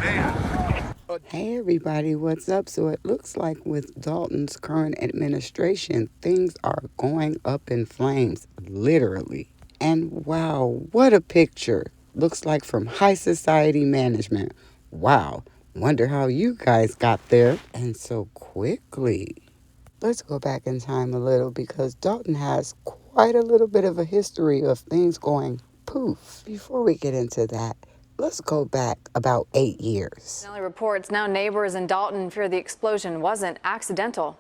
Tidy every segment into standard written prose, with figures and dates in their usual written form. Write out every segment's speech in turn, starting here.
Hey everybody, what's up? So it looks like with Dolton's current administration, things are going up in flames, literally. And wow, what a picture. Looks like from high society management. Wow, wonder how you guys got there and so quickly. Let's go back in time a little because Dolton has quite a little bit of a history of things going poof. Before we get into that, let's go back about 8 years. Nelly reports now neighbors in Dolton fear the explosion wasn't accidental.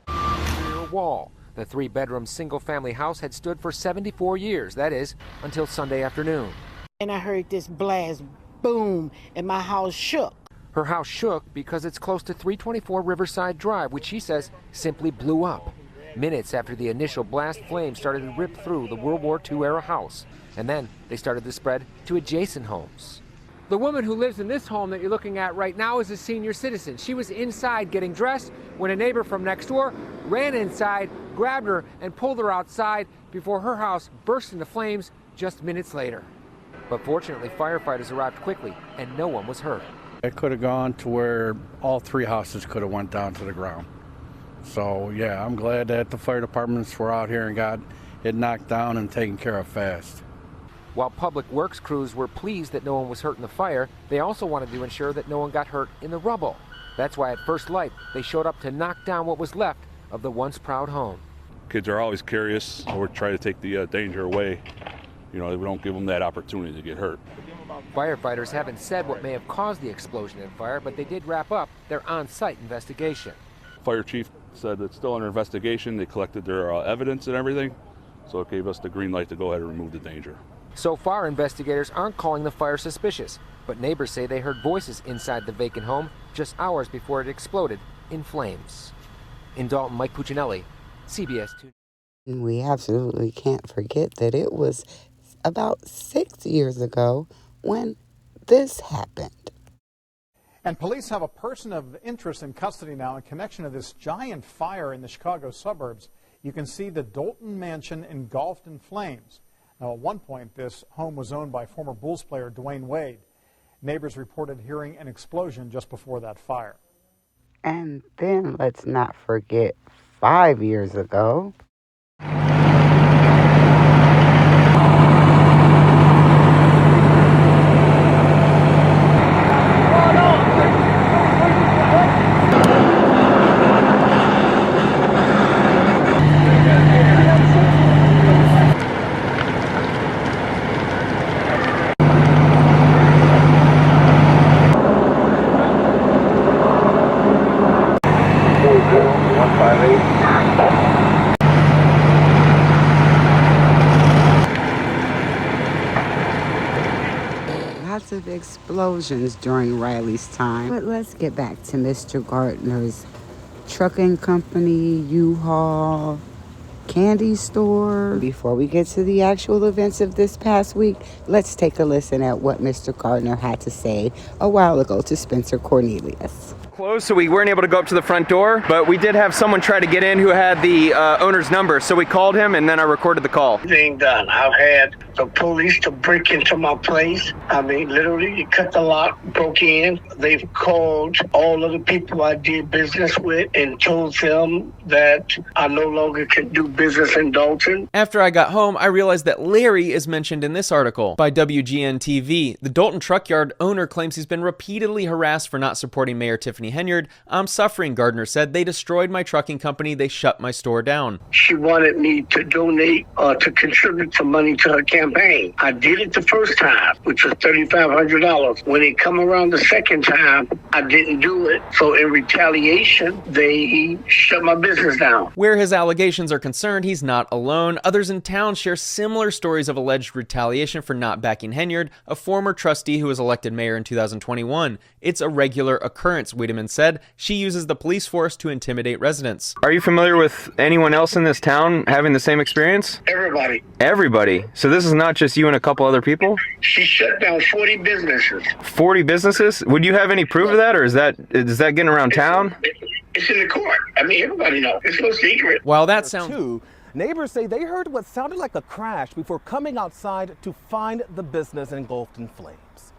Rear wall. The 3-bedroom single-family house had stood for 74 years, that is, until Sunday afternoon. And I heard this blast, boom, and my house shook. Her house shook because it's close to 324 Riverside Drive, which she says simply blew up. Minutes after the initial blast, flames started to rip through the World War II-era house, and then they started to spread to adjacent homes. The woman who lives in this home that you're looking at right now is a senior citizen. She was inside getting dressed when a neighbor from next door ran inside, grabbed her, and pulled her outside before her house burst into flames just minutes later. But fortunately, firefighters arrived quickly, and no one was hurt. It could have gone to where all 3 houses could have went down to the ground. So yeah, I'm glad that the fire departments were out here and got it knocked down and taken care of fast. While public works crews were pleased that no one was hurt in the fire, they also wanted to ensure that no one got hurt in the rubble. That's why at first light, they showed up to knock down what was left of the once proud home. Kids are always curious, or try to take the danger away. You know, we don't give them that opportunity to get hurt. Firefighters haven't said what may have caused the explosion and fire, but they did wrap up their on-site investigation. Fire chief said it's still under investigation. They collected their evidence and everything, so it gave us the green light to go ahead and remove the danger. So far, investigators aren't calling the fire suspicious, but neighbors say they heard voices inside the vacant home just hours before it exploded in flames. In Dolton, Mike Puccinelli, CBS 2. We absolutely can't forget that it was about 6 years ago when this happened. And police have a person of interest in custody now in connection to this giant fire in the Chicago suburbs. You can see the Dolton mansion engulfed in flames. Now, at one point, this home was owned by former Bulls player Dwayne Wade. Neighbors reported hearing an explosion just before that fire. And then let's not forget 5 years ago. Lots of explosions during Riley's time. But let's get back to Mr. Gardner's trucking company, U-Haul, candy store. Before we get to the actual events of this past week, let's take a listen at what Mr. Gardner had to say a while ago to Spencer Cornelius. Closed, so we weren't able to go up to the front door, but we did have someone try to get in who had the owner's number, so we called him and then I recorded the call. Being done. I've had the police to break into my place. I mean, literally, you cut the lock, broke in. They've called all of the people I did business with and told them that I no longer can do business in Dolton. After I got home, I realized that Larry is mentioned in this article by WGN-TV. The Dolton truck yard owner claims he's been repeatedly harassed for not supporting Mayor Tiffany Henyard. I'm suffering, Gardner said. They destroyed my trucking company. They shut my store down. She wanted me to donate or to contribute some money to her campaign. I did it the first time, which was $3,500. When it come around the second time, I didn't do it. So in retaliation, they shut my business down. Where his allegations are concerned, he's not alone. Others in town share similar stories of alleged retaliation for not backing Henyard, a former trustee who was elected mayor in 2021. It's a regular occurrence, Wiedemann said. She uses the police force to intimidate residents. Are you familiar with anyone else in this town having the same experience? Everybody. Everybody? So this is not just you and a couple other people? She shut down 40 businesses. 40 businesses? Would you have any proof of that, or is that getting around town? It's in the court. I mean, everybody knows. It's no secret. While that sounds... Neighbors say they heard what sounded like a crash before coming outside to find the business engulfed in flames.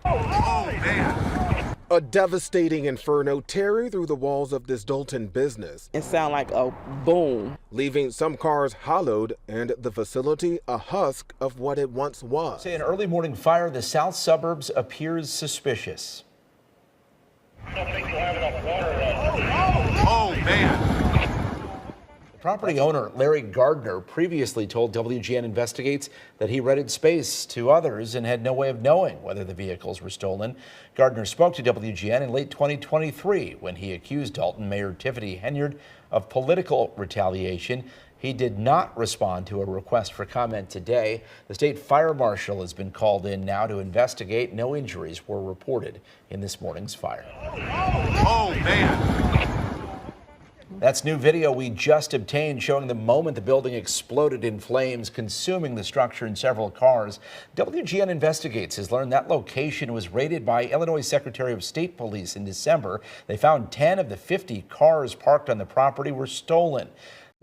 Oh, man. A devastating inferno tearing through the walls of this Dolton business. It sounded like a boom, leaving some cars hollowed and the facility a husk of what it once was. Say an early morning fire in the south suburbs appears suspicious. Oh, man. Property owner Larry Gardner previously told WGN Investigates that he rented space to others and had no way of knowing whether the vehicles were stolen. Gardner spoke to WGN in late 2023 when he accused Dolton Mayor Tiffany Henyard of political retaliation. He did not respond to a request for comment today. The state fire marshal has been called in now to investigate. No injuries were reported in this morning's fire. Oh, man. That's new video we just obtained showing the moment the building exploded in flames, consuming the structure and several cars. WGN Investigates has learned that location was raided by Illinois Secretary of State Police in December. They found 10 of the 50 cars parked on the property were stolen.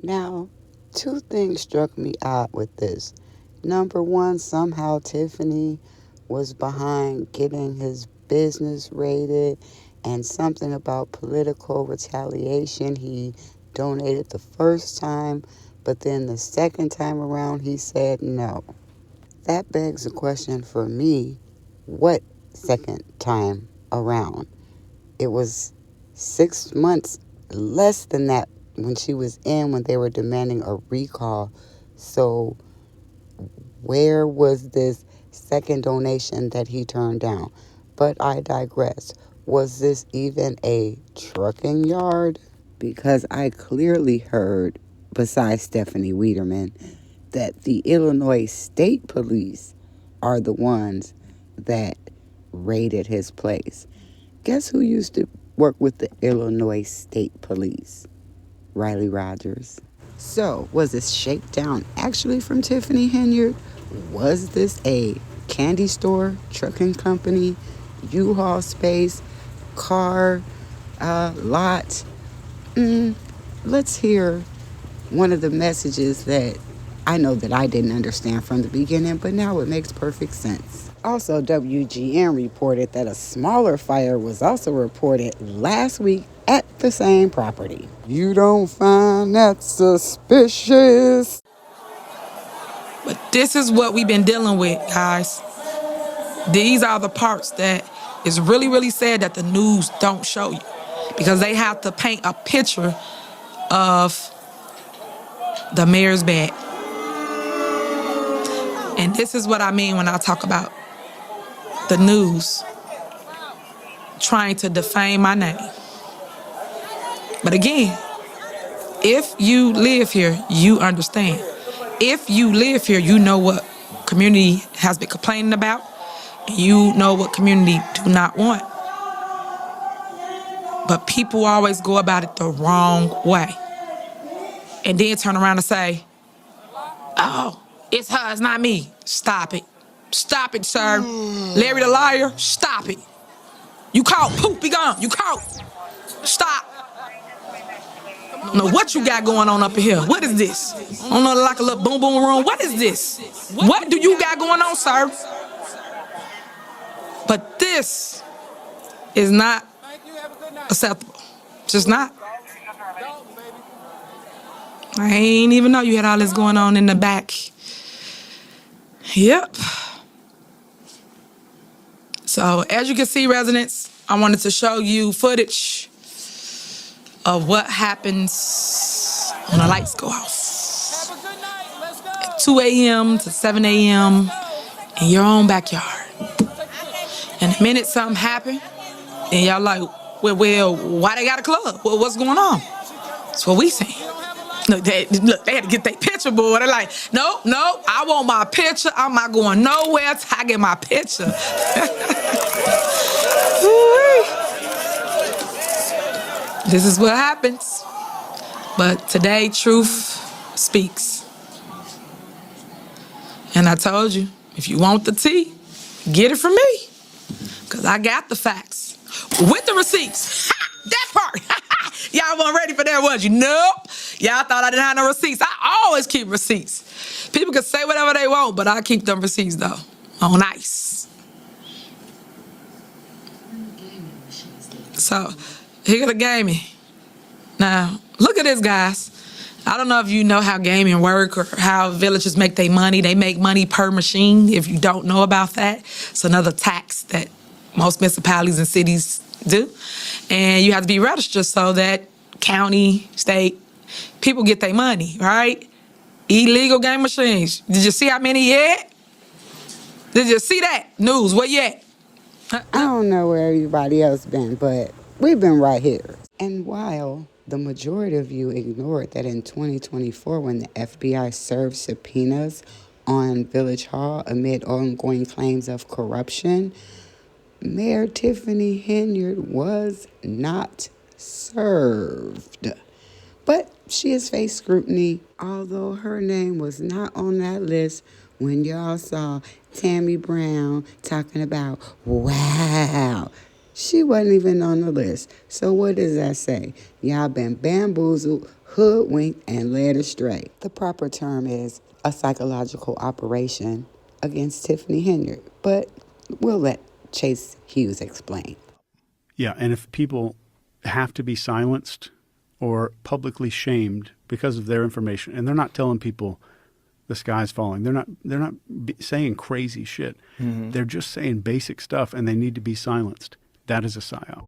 Now, two things struck me odd with this. Number one, somehow Tiffany was behind getting his business raided, and something about political retaliation. He donated the first time, but then the second time around he said no. That begs a question for me, what second time around? It was 6 months, less than that, when she was in, when they were demanding a recall. So where was this second donation that he turned down? But I digress. Was this even a trucking yard? Because I clearly heard, besides Stephanie Weiderman, that the Illinois State Police are the ones that raided his place. Guess who used to work with the Illinois State Police? Riley Rogers. So, was this shakedown actually from Tiffany Henyard? Was this a candy store, trucking company, U-Haul space, car lot? Let's hear one of the messages that I know that I didn't understand from the beginning, but now it makes perfect sense. Also, WGN reported that a smaller fire was also reported last week at the same property. You don't find that suspicious? But this is what we've been dealing with, guys. These are the parts that is really, really sad that the news don't show you, because they have to paint a picture of the mayor's bag. And this is what I mean when I talk about the news trying to defame my name. But again, if you live here, you understand. If you live here, you know what community has been complaining about. You know what community do not want. But people always go about it the wrong way. And then turn around and say, oh, it's her, it's not me. Stop it. Stop it, sir. Larry the liar, stop it. You caught, poof, be gone. You caught. Stop. I don't know what you got going on up in here. What is this? I don't know, like a little boom boom room. What is this? What do you got going on, sir? But this is not acceptable. Just not. I ain't even know you had all this going on in the back. Yep. So as you can see, residents, I wanted to show you footage of what happens when the lights go off. At 2 a.m. to 7 a.m. in your own backyard. And the minute something happen, and y'all like, well, why they got a club? Well, what's going on? That's what we saying. Look, they had to get their picture, boy. They're like, no, I want my picture. I'm not going nowhere till I get my picture. This is what happens. But today, truth speaks. And I told you, if you want the tea, get it from me. Because I got the facts. With the receipts. That part. Y'all weren't ready for that, was you? Nope. Y'all thought I didn't have no receipts. I always keep receipts. People can say whatever they want, but I keep them receipts, though, on ice. So, he could have gave me. Now, look at this, guys. I don't know if you know how gaming work or how villages make their money. They make money per machine. If you don't know about that, it's another tax that most municipalities and cities do. And you have to be registered so that county, state, people get their money, right? Illegal game machines. Did you see how many yet? Did you see that? News, what yet? I don't know where everybody else been, but we've been right here. And while the majority of you ignored that in 2024, when the FBI served subpoenas on Village Hall amid ongoing claims of corruption, Mayor Tiffany Henyard was not served. But she has faced scrutiny, although her name was not on that list when y'all saw Tammy Brown talking about, wow. She wasn't even on the list. So what does that say? Y'all been bamboozled, hoodwinked, and led astray. The proper term is a psychological operation against Tiffany Henyard. But we'll let Chase Hughes explain. Yeah, and if people have to be silenced or publicly shamed because of their information, and they're not telling people the sky's falling. They're not saying crazy shit. Mm-hmm. They're just saying basic stuff, and they need to be silenced. That is a psyop.